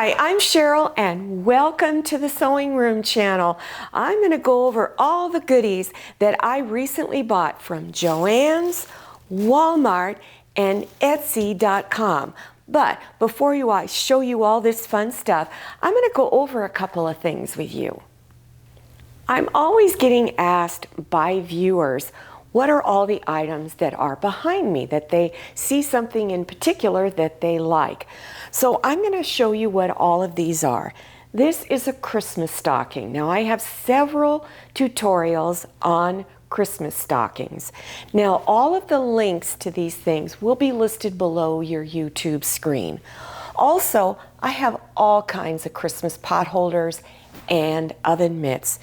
Hi, I'm Cheryl and welcome to the Sewing Room channel. I'm going to go over all the goodies that I recently bought from Joann's, Walmart, and Etsy.com. But before I show you all this fun stuff, I'm going to go over a couple of things with you. I'm always getting asked by viewers, what are all the items that are behind me, that they see something in particular that they like. So I'm going to show you what all of these are. This is a Christmas stocking. Now I have several tutorials on Christmas stockings. Now all of the links to these things will be listed below your YouTube screen. Also, I have all kinds of Christmas pot holders and oven mitts.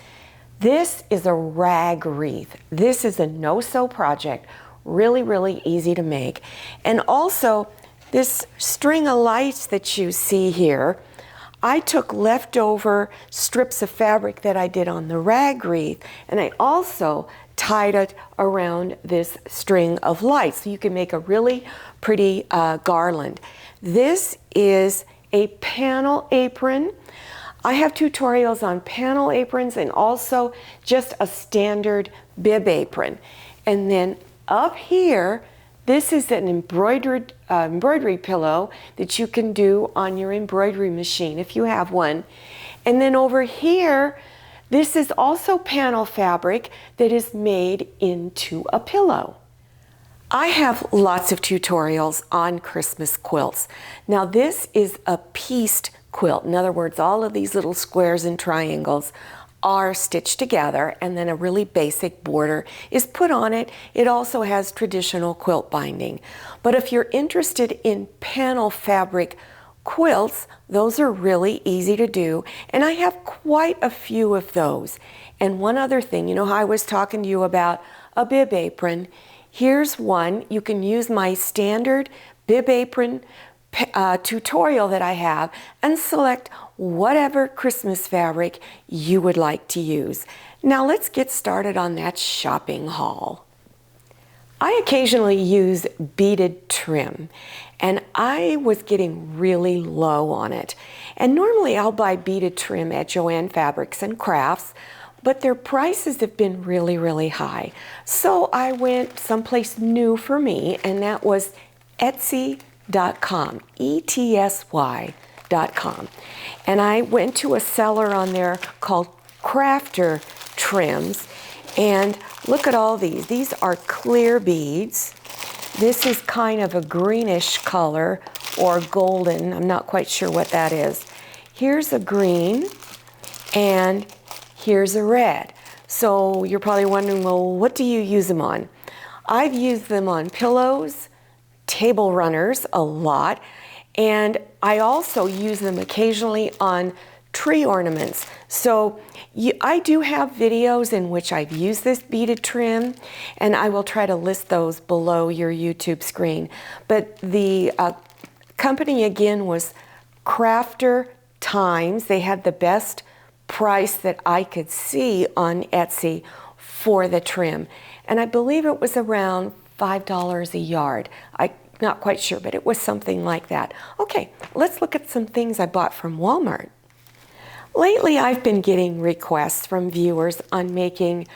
This is a rag wreath. This is a no-sew project, really easy to make. And also, this string of lights that you see here, I took leftover strips of fabric that I did on the rag wreath, and I also tied it around this string of lights, so you can make a really pretty garland. This is a panel apron. I have tutorials on panel aprons and also just a standard bib apron. And then up here, this is an embroidery pillow that you can do on your embroidery machine if you have one. And then over here, this is also panel fabric that is made into a pillow. I have lots of tutorials on Christmas quilts. Now this is a pieced quilt. In other words, all of these little squares and triangles are stitched together and then a really basic border is put on it. It also has traditional quilt binding. But if you're interested in panel fabric quilts, those are really easy to do, and I have quite a few of those. And one other thing, you know how I was talking to you about a bib apron? Here's one. You can use my standard bib apron tutorial that I have and select whatever Christmas fabric you would like to use. Now let's get started on that shopping haul. I occasionally use beaded trim, and I was getting really low on it. And normally I'll buy beaded trim at Joann Fabrics and Crafts, but their prices have been really high. So I went someplace new for me, and that was Etsy.com, ETSY.com. And I went to a seller on there called Crafter Trims, and look at all these. These are clear beads. This is kind of a greenish color or golden. I'm not quite sure what that is. Here's a green and here's a red. So you're probably wondering, well, what do you use them on? I've used them on pillows, table runners a lot, and I also use them occasionally on tree ornaments. So I do have videos in which I've used this beaded trim, and I will try to list those below your YouTube screen. But the company again was Crafter Times. They had the best price that I could see on Etsy for the trim, and I believe it was around $5 a yard. I'm not quite sure, but it was something like that. Okay, let's look at some things I bought from Walmart. Lately, I've been getting requests from viewers on making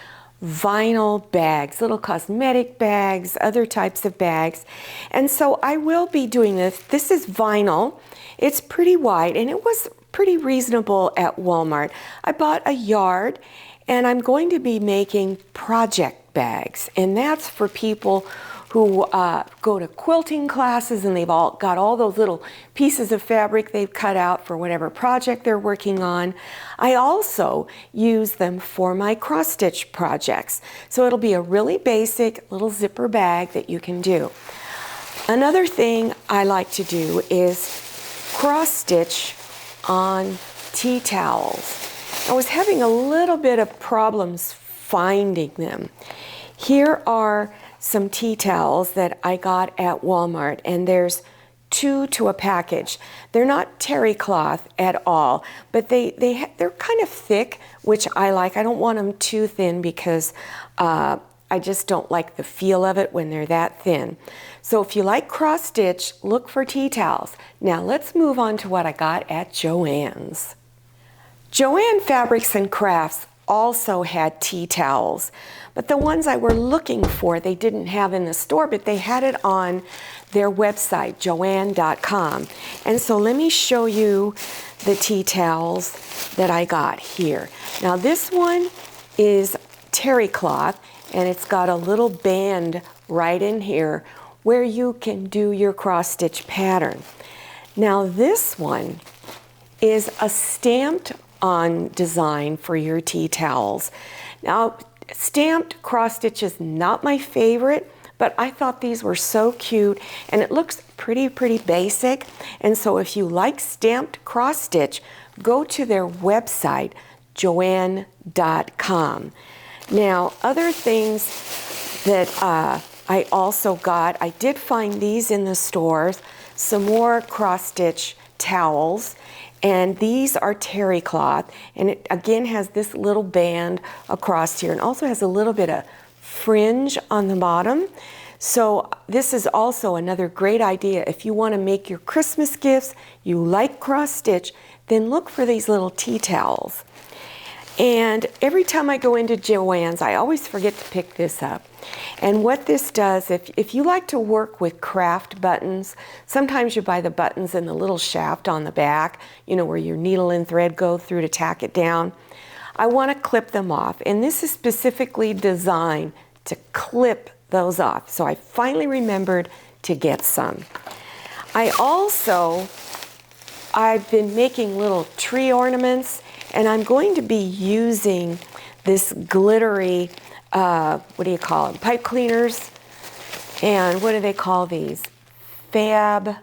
vinyl bags, little cosmetic bags, other types of bags. And so I will be doing this. This is vinyl. It's pretty wide, and it was pretty reasonable at Walmart. I bought a yard, and I'm going to be making project bags, and that's for people who go to quilting classes, and they've all got all those little pieces of fabric they've cut out for whatever project they're working on. I also use them for my cross-stitch projects. So it'll be a really basic little zipper bag that you can do. Another thing I like to do is cross-stitch on tea towels. I was having a little bit of problems finding them. Here are some tea towels that I got at Walmart, and there's 2 to a package. They're not terry cloth at all, but they're kind of thick, which I like. I don't want them too thin because I just don't like the feel of it when they're that thin. So if you like cross stitch, look for tea towels. Now let's move on to what I got at Joann's. Joann Fabrics and Crafts also had tea towels, but the ones I were looking for they didn't have in the store, but they had it on their website, joann.com. And so let me show you the tea towels that I got here. Now this one is terry cloth, and it's got a little band right in here where you can do your cross stitch pattern. Now this one is a stamped on design for your tea towels. Now stamped cross stitch is not my favorite, but I thought these were so cute, and it looks pretty basic. And so if you like stamped cross stitch, go to their website, joann.com. Now other things that I also got, I did find these in the stores, some more cross stitch towels, and these are terry cloth, and it again has this little band across here and also has a little bit of fringe on the bottom. So this is also another great idea. If you want to make your Christmas gifts, you like cross stitch, then look for these little tea towels. And every time I go into Joann's, I always forget to pick this up. And what this does, if you like to work with craft buttons, sometimes you buy the buttons in the little shaft on the back, you know, where your needle and thread go through to tack it down. I want to clip them off, and this is specifically designed to clip those off. So I finally remembered to get some. I've been making little tree ornaments, and I'm going to be using this glittery, what do you call them, pipe cleaners, and what do they call these? I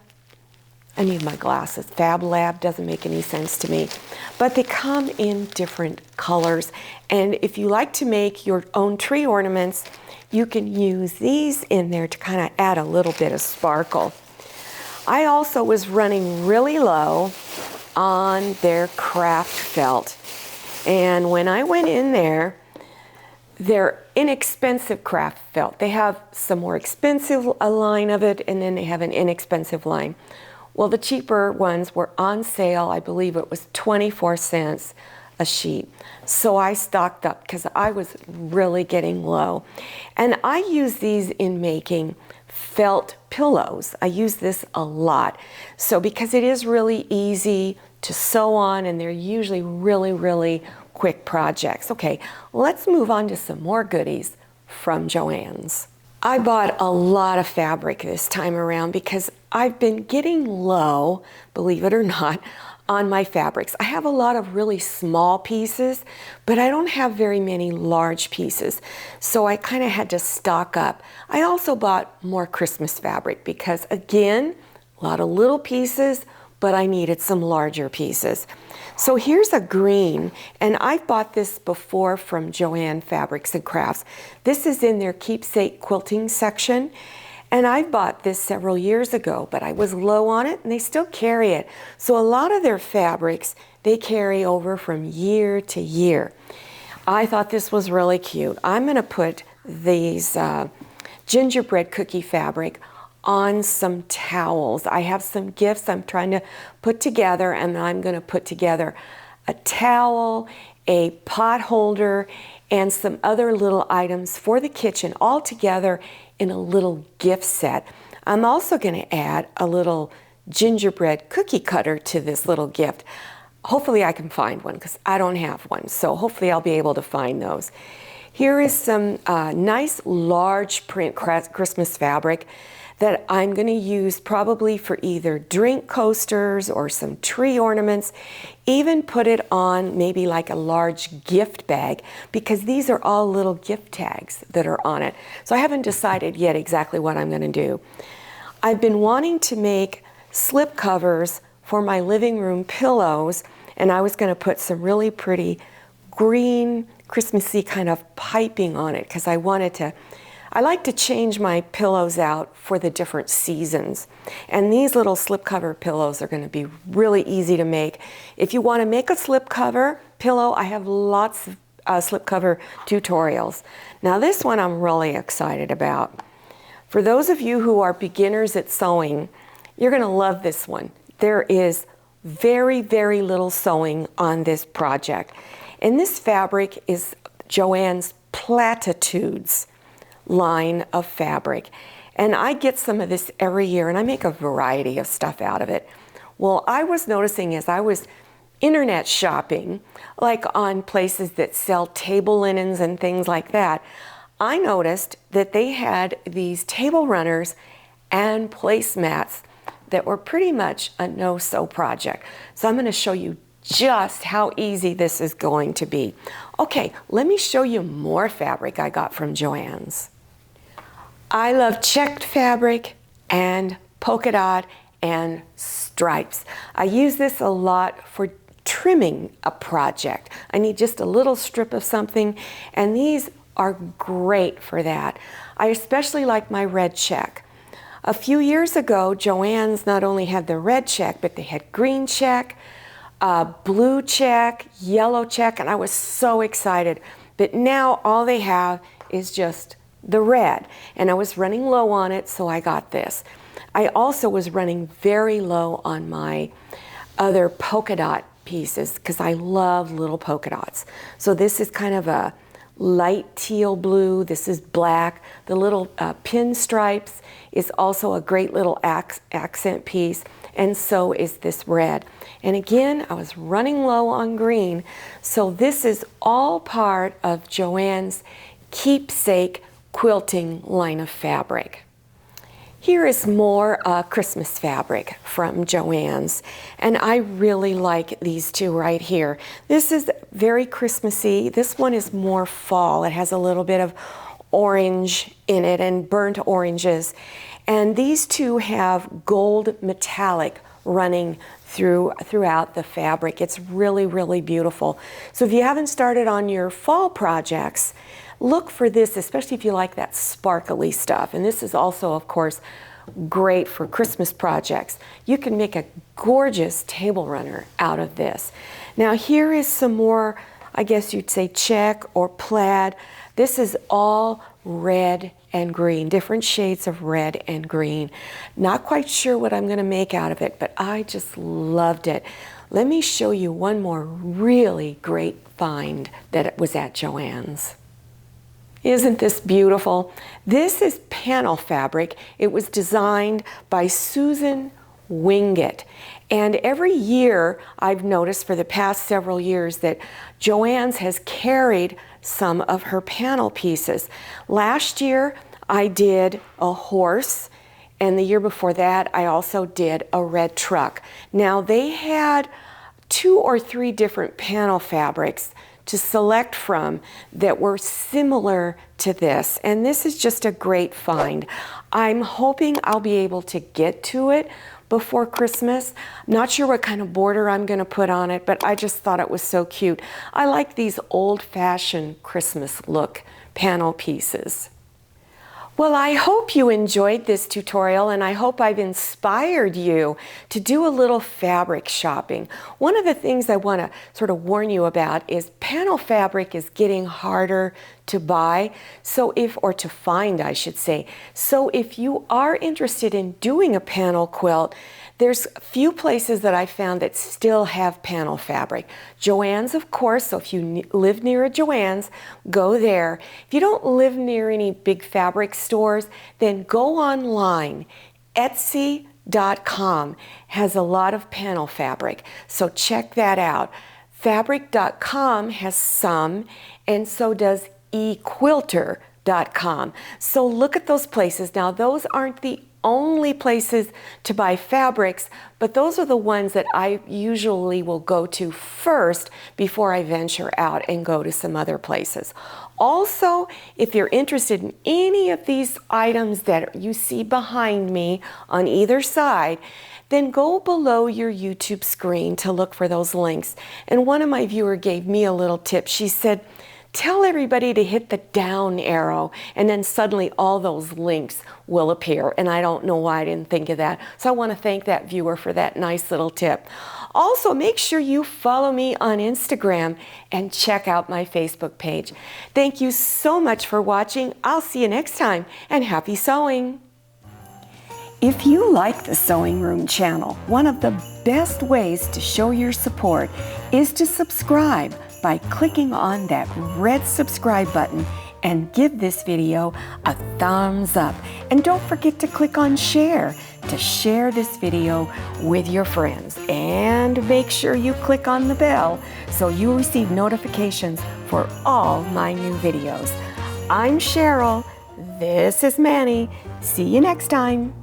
need my glasses. Fab Lab doesn't make any sense to me. But they come in different colors, and if you like to make your own tree ornaments, you can use these in there to kind of add a little bit of sparkle. I also was running really low on their craft felt, and when I went in there, they're inexpensive craft felt. They have some more expensive line of it, and then they have an inexpensive line. Well, the cheaper ones were on sale. I believe it was 24 cents a sheet. So I stocked up because I was really getting low. And I use these in making felt pillows. I use this a lot. So because it is really easy to sew on, and they're usually really quick projects. Okay, let's move on to some more goodies from Joann's. I bought a lot of fabric this time around because I've been getting low, believe it or not, on my fabrics. I have a lot of really small pieces, but I don't have very many large pieces. So I kind of had to stock up. I also bought more Christmas fabric because, again, a lot of little pieces, but I needed some larger pieces. So here's a green, and I've bought this before from Joann Fabrics and Crafts. This is in their keepsake quilting section, and I bought this several years ago, but I was low on it, and they still carry it. So a lot of their fabrics, they carry over from year to year. I thought this was really cute. I'm gonna put these gingerbread cookie fabric on some towels. I have some gifts I'm trying to put together, and I'm going to put together a towel, a pot holder, and some other little items for the kitchen all together in a little gift set. I'm also going to add a little gingerbread cookie cutter to this little gift. Hopefully I can find one because I don't have one, so hopefully I'll be able to find those. Here is some nice large print Christmas fabric that I'm going to use probably for either drink coasters or some tree ornaments, even put it on maybe like a large gift bag, because these are all little gift tags that are on it. So I haven't decided yet exactly what I'm going to do. I've been wanting to make slip covers for my living room pillows, and I was going to put some really pretty green Christmassy kind of piping on it because I like to change my pillows out for the different seasons. And these little slipcover pillows are going to be really easy to make. If you want to make a slipcover pillow, I have lots of slipcover tutorials. Now this one I'm really excited about. For those of you who are beginners at sewing, you're going to love this one. There is very, very little sewing on this project. And this fabric is Joann's Platitudes line of fabric. And I get some of this every year, and I make a variety of stuff out of it. Well, I was noticing as I was internet shopping, like on places that sell table linens and things like that, I noticed that they had these table runners and placemats that were pretty much a no-sew project. So I'm going to show you just how easy this is going to be. Okay, let me show you more fabric I got from Joann's. I love checked fabric and polka dot and stripes. I use this a lot for trimming a project. I need just a little strip of something, and these are great for that. I especially like my red check. A few years ago, Joann's not only had the red check, but they had green check, blue check, yellow check, and I was so excited. But now all they have is just the red, and I was running low on it, so I got this. I also was running very low on my other polka dot pieces because I love little polka dots. So this is kind of a light teal blue. This is black. The little pinstripes is also a great little accent piece, and so is this red. And again, I was running low on green, so this is all part of Joann's Keepsake quilting line of fabric. Here is more Christmas fabric from Joann's, and I really like these two right here. This is very Christmassy. This one is more fall. It has a little bit of orange in it and burnt oranges. And these two have gold metallic running throughout the fabric. It's really, really beautiful. So if you haven't started on your fall projects, look for this, especially if you like that sparkly stuff. And this is also, of course, great for Christmas projects. You can make a gorgeous table runner out of this. Now here is some more, I guess you'd say check or plaid. This is all red and green, different shades of red and green. Not quite sure what I'm going to make out of it, but I just loved it. Let me show you one more really great find that was at Joann's. Isn't this beautiful? This is panel fabric. It was designed by Susan Wingett. And every year, I've noticed for the past several years that Joann's has carried some of her panel pieces. Last year, I did a horse, and the year before that, I also did a red truck. Now, they had 2 or 3 different panel fabrics to select from that were similar to this, and this is just a great find. I'm hoping I'll be able to get to it before Christmas. Not sure what kind of border I'm going to put on it, but I just thought it was so cute. I like these old-fashioned Christmas look panel pieces. Well, I hope you enjoyed this tutorial, and I hope I've inspired you to do a little fabric shopping. One of the things I want to sort of warn you about is panel fabric is getting harder to buy, or to find, I should say. So if you are interested in doing a panel quilt, there's a few places that I found that still have panel fabric. Joann's, of course, so if you live near a Joann's, go there. If you don't live near any big fabric stores, then go online. Etsy.com has a lot of panel fabric, so check that out. Fabric.com has some, and so does equilter.com. So look at those places. Now, those aren't the only places to buy fabrics, but those are the ones that I usually will go to first before I venture out and go to some other places. Also, if you're interested in any of these items that you see behind me on either side, then go below your YouTube screen to look for those links. And one of my viewers gave me a little tip. She said, tell everybody to hit the down arrow, and then suddenly all those links will appear. And I don't know why I didn't think of that. So I want to thank that viewer for that nice little tip. Also, make sure you follow me on Instagram and check out my Facebook page. Thank you so much for watching. I'll see you next time, and happy sewing. If you like the Sewing Room channel, one of the best ways to show your support is to subscribe by clicking on that red subscribe button and give this video a thumbs up. And don't forget to click on share to share this video with your friends. And make sure you click on the bell so you receive notifications for all my new videos. I'm Cheryl. This is Manny. See you next time.